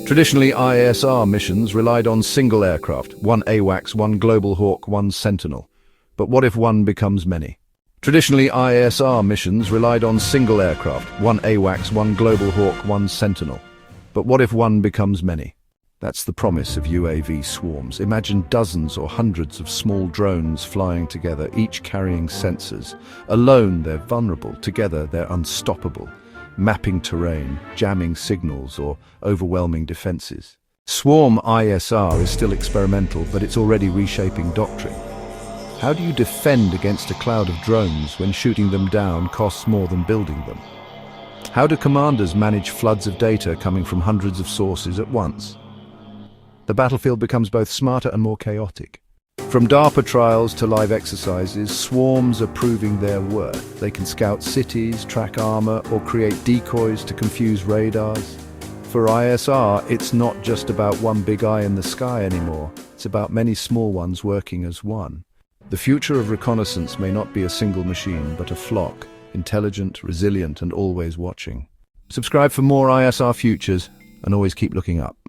Traditionally, ISR missions relied on single aircraft, one AWACS, one Global Hawk, one Sentinel. But what if one becomes many? Traditionally, ISR missions relied on single aircraft, one AWACS, one Global Hawk, one Sentinel. But what if one becomes many? That's the promise of UAV swarms. Imagine dozens or hundreds of small drones flying together, each carrying sensors. Alone, they're vulnerable. Together, they're unstoppable, mapping terrain, jamming signals, or overwhelming defenses. Swarm ISR is still experimental, but it's already reshaping doctrine. How do you defend against a cloud of drones when shooting them down costs more than building them? How do commanders manage floods of data coming from hundreds of sources at once? The battlefield becomes both smarter and more chaotic. From DARPA trials to live exercises, swarms are proving their worth. They can scout cities, track armor, or create decoys to confuse radars. For ISR, it's not just about one big eye in the sky anymore. It's about many small ones working as one. The future of reconnaissance may not be a single machine, but a flock, intelligent, resilient, and always watching. Subscribe for more ISR futures, and always keep looking up.